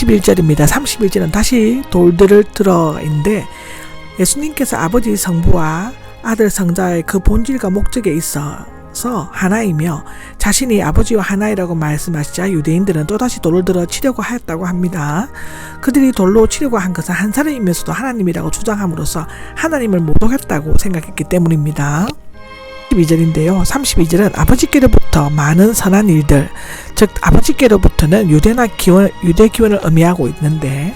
31절입니다. 31절은 다시 돌들을 들어인데 예수님께서 아버지 성부와 아들 성자의 그 본질과 목적에 있어서 하나이며 자신이 아버지와 하나이라고 말씀하시자 유대인들은 또다시 돌을 들어 치려고 하였다고 합니다. 그들이 돌로 치려고 한 것은 한 사람이면서도 하나님이라고 주장함으로써 하나님을 모독했다고 생각했기 때문입니다. 32절인데요. 32절은 아버지께로부터 많은 선한 일들, 즉 아버지께로부터는 유대 기원을 의미하고 있는데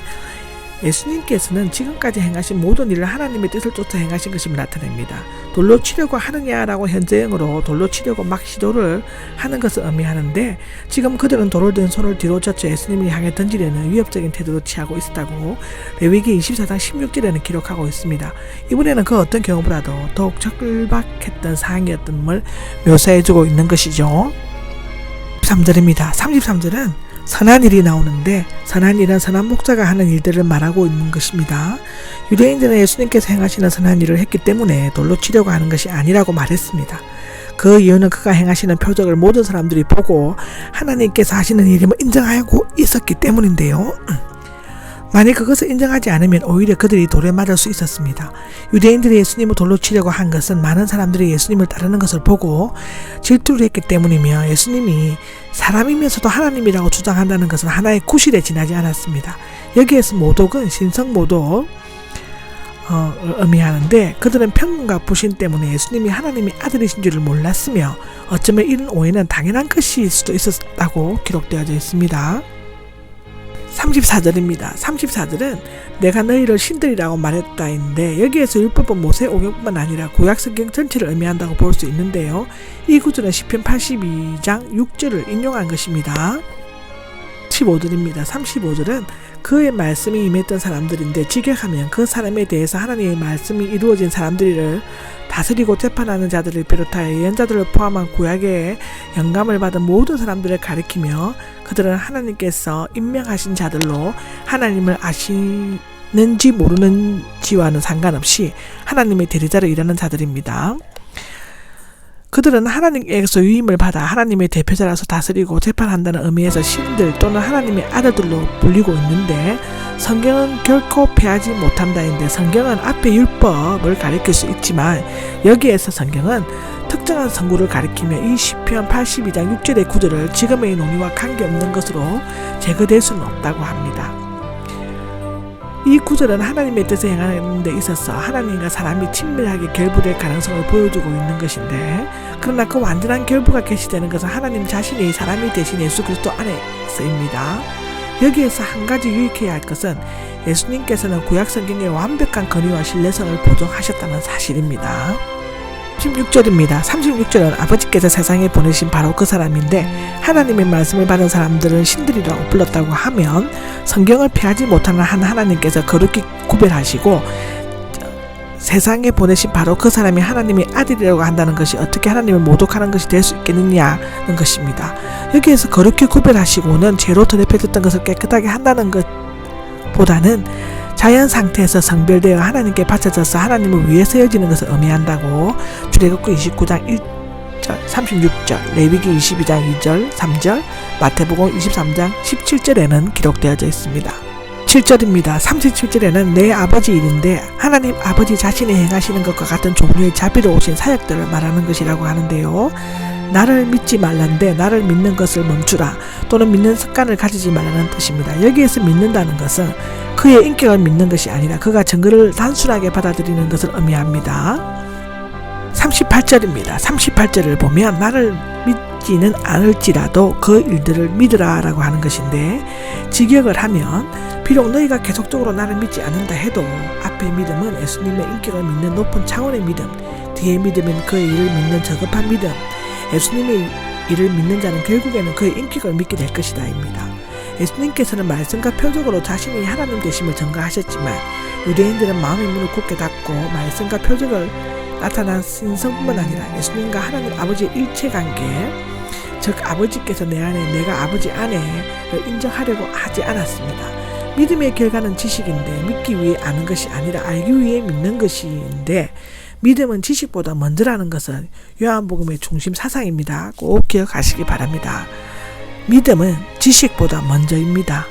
예수님께서는 지금까지 행하신 모든 일을 하나님의 뜻을 쫓아 행하신 것임을 나타냅니다. 돌로 치려고 하느냐라고 현재형으로 돌로 치려고 막 시도를 하는 것을 의미하는데 지금 그들은 돌을 든 손을 뒤로 젖혀 예수님을 향해 던지려는 위협적인 태도를 취하고 있었다고 레위기 24장 16절에는 기록하고 있습니다. 이번에는 그 어떤 경우보다도 더욱 절박했던 상황이었음을 묘사해주고 있는 것이죠. 33절입니다. 33절은 선한 일이 나오는데 선한 일은 선한 목자가 하는 일들을 말하고 있는 것입니다. 유대인들은 예수님께서 행하시는 선한 일을 했기 때문에 돌로 치려고 하는 것이 아니라고 말했습니다. 그 이유는 그가 행하시는 표적을 모든 사람들이 보고 하나님께서 하시는 일임을 인정하고 있었기 때문인데요. 만약 그것을 인정하지 않으면 오히려 그들이 돌에 맞을 수 있었습니다. 유대인들이 예수님을 돌로 치려고 한 것은 많은 사람들이 예수님을 따르는 것을 보고 질투를 했기 때문이며 예수님이 사람이면서도 하나님이라고 주장한다는 것은 하나의 구실에 지나지 않았습니다. 여기에서 모독은 신성모독 의미하는데 그들은 편견과 불신 때문에 예수님이 하나님의 아들이신 줄을 몰랐으며 어쩌면 이런 오해는 당연한 것일 수도 있었다고 기록되어져 있습니다. 34절입니다. 34절은 내가 너희를 신들이라고 말했다인데 여기에서 율법은 모세 오경뿐만 아니라 구약성경 전체를 의미한다고 볼 수 있는데요. 이 구절은 시편 82장 6절을 인용한 것입니다. 35절입니다. 35절은 그의 말씀이 임했던 사람들인데 직역하면 그 사람에 대해서 하나님의 말씀이 이루어진 사람들을 다스리고 재판하는 자들을 비롯하여 예언자들을 포함한 구약의 영감을 받은 모든 사람들을 가리키며 그들은 하나님께서 임명하신 자들로 하나님을 아시는지 모르는지와는 상관없이 하나님의 대리자로 일하는 자들입니다. 그들은 하나님께서 위임을 받아 하나님의 대표자라서 다스리고 재판한다는 의미에서 신들 또는 하나님의 아들들로 불리고 있는데 성경은 결코 패하지 못한다인데 성경은 앞에 율법을 가리킬 수 있지만 여기에서 성경은 특정한 성구를 가리키며 이 시편 82장 6절의 구절을 지금의 논의와 관계없는 것으로 제거될 수는 없다고 합니다. 이 구절은 하나님의 뜻을 행하는 데 있어서 하나님과 사람이 친밀하게 결부될 가능성을 보여주고 있는 것인데 그러나 그 완전한 결부가 개시되는 것은 하나님 자신이 사람이 되신 예수 그리스도 안에서입니다. 여기에서 한 가지 유익해야 할 것은 예수님께서는 구약 성경의 완벽한 권위와 신뢰성을 보존하셨다는 사실입니다. 36절입니다. 36절은 아버지께서 세상에 보내신 바로 그 사람인데 하나님의 말씀을 받은 사람들은 신들이라고 불렀다고 하면 성경을 피하지 못하는 한 하나님께서 거룩히 구별하시고 세상에 보내신 바로 그 사람이 하나님의 아들이라고 한다는 것이 어떻게 하나님을 모독하는 것이 될 수 있겠느냐는 것입니다. 여기에서 거룩히 구별하시고는 죄로 더럽혀졌던 것을 깨끗하게 한다는 것보다는 자연 상태에서 성별되어 하나님께 바쳐져서 하나님을 위해 세워지는 것을 의미한다고 출애굽기 29장 1절, 36절, 레위기 22장 2절, 3절, 마태복음 23장 17절에는 기록되어져 있습니다. 7절입니다. 37절에는 내 아버지 일인데 하나님 아버지 자신이 행하시는 것과 같은 종류의 자비로 오신 사역들을 말하는 것이라고 하는데요. 나를 믿지 말란데 나를 믿는 것을 멈추라 또는 믿는 습관을 가지지 말라는 뜻입니다. 여기에서 믿는다는 것은 그의 인격을 믿는 것이 아니라 그가 증거를 단순하게 받아들이는 것을 의미합니다. 38절입니다. 38절을 보면 나를 믿지는 않을지라도 그 일들을 믿으라 라고 하는 것인데 직역을 하면 비록 너희가 계속적으로 나를 믿지 않는다 해도 앞의 믿음은 예수님의 인격을 믿는 높은 차원의 믿음, 뒤의 믿음은 그의 일을 믿는 저급한 믿음, 예수님의 일을 믿는 자는 결국에는 그의 인격을 믿게 될 것이다 입니다. 예수님께서는 말씀과 표적으로 자신이 하나님 되심을 증거하셨지만 유대인들은 마음의 문을 굳게 닫고 말씀과 표적을 나타난 신성뿐만 아니라 예수님과 하나님 아버지의 일체관계, 즉 아버지께서 내 안에 내가 아버지 안에를 인정하려고 하지 않았습니다. 믿음의 결과는 지식인데 믿기 위해 아는 것이 아니라 알기 위해 믿는 것인데 믿음은 지식보다 먼저라는 것은 요한복음의 중심 사상입니다. 꼭 기억하시기 바랍니다. 믿음은 지식보다 먼저입니다.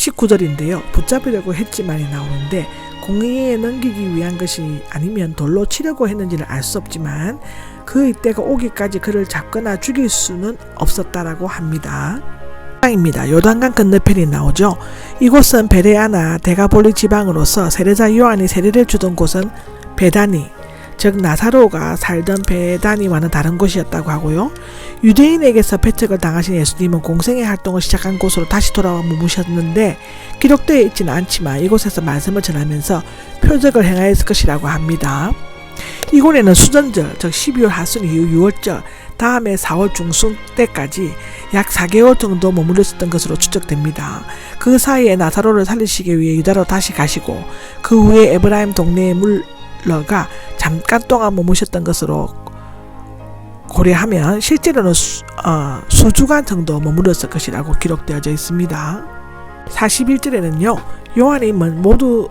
19절인데요. 붙잡으려고 했지만이 나오는데 공의에 넘기기 위한 것이 아니면 돌로 치려고 했는지는 알 수 없지만 그의 때가 오기까지 그를 잡거나 죽일 수는 없었다라고 합니다. 입니다. 요단강 건너편이 나오죠. 이곳은 베레아나 데가볼리 지방으로서 세례자 요한이 세례를 주던 곳은 베다니, 즉 나사로가 살던 베다니와는 다른 곳이었다고 하고요. 유대인에게서 배척을 당하신 예수님은 공생의 활동을 시작한 곳으로 다시 돌아와 머무셨는데 기록되어 있지는 않지만 이곳에서 말씀을 전하면서 표적을 행하였을 것이라고 합니다. 이곳에는 수전절, 즉 12월 하순 이후 6월절, 다음에 4월 중순 때까지 약 4개월 정도 머물렀던 것으로 추정됩니다. 그 사이에 나사로를 살리시기 위해 유다로 다시 가시고 그 후에 에브라임 동네에 물러가 잠깐 동안 머무셨던 것으로 고려하면 실제로는 수주간 정도 머물렀을 것이라고 기록되어져 있습니다. 41절에는요. 요한이 모두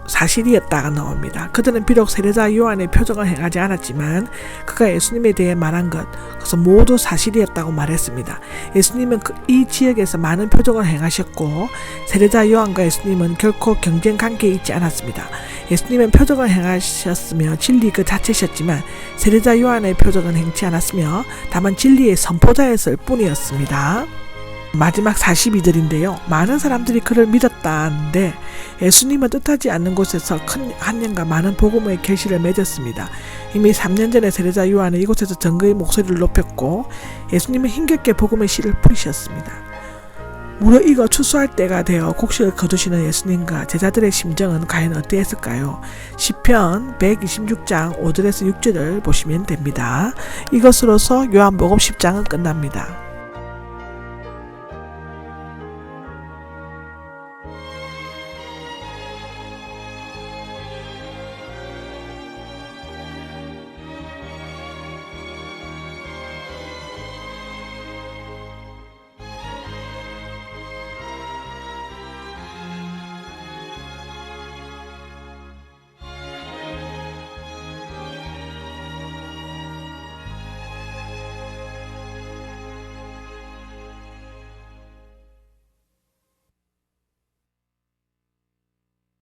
사실이었다가 나옵니다. 그들은 비록 세례자 요한의 표적을 행하지 않았지만 그가 예수님에 대해 말한 그것은 모두 사실이었다고 말했습니다. 예수님은 이 지역에서 많은 표적을 행하셨고 세례자 요한과 예수님은 결코 경쟁 관계에 있지 않았습니다. 예수님은 표적을 행하셨으며 진리 그 자체셨지만 세례자 요한의 표적은 행치 않았으며 다만 진리의 선포자였을 뿐이었습니다. 마지막 42절인데요. 많은 사람들이 그를 믿었다는데 예수님은 뜻하지 않는 곳에서 큰 한년과 많은 복음의 계시를 맺었습니다. 이미 3년 전에 세례자 요한은 이곳에서 전거의 목소리를 높였고 예수님은 힘겹게 복음의 씨를 뿌리셨습니다. 무려 이거 추수할 때가 되어 곡식을 거두시는 예수님과 제자들의 심정은 과연 어떠했을까요? 시편 126장 5절에서 6절을 보시면 됩니다. 이것으로서 요한복음 10장은 끝납니다.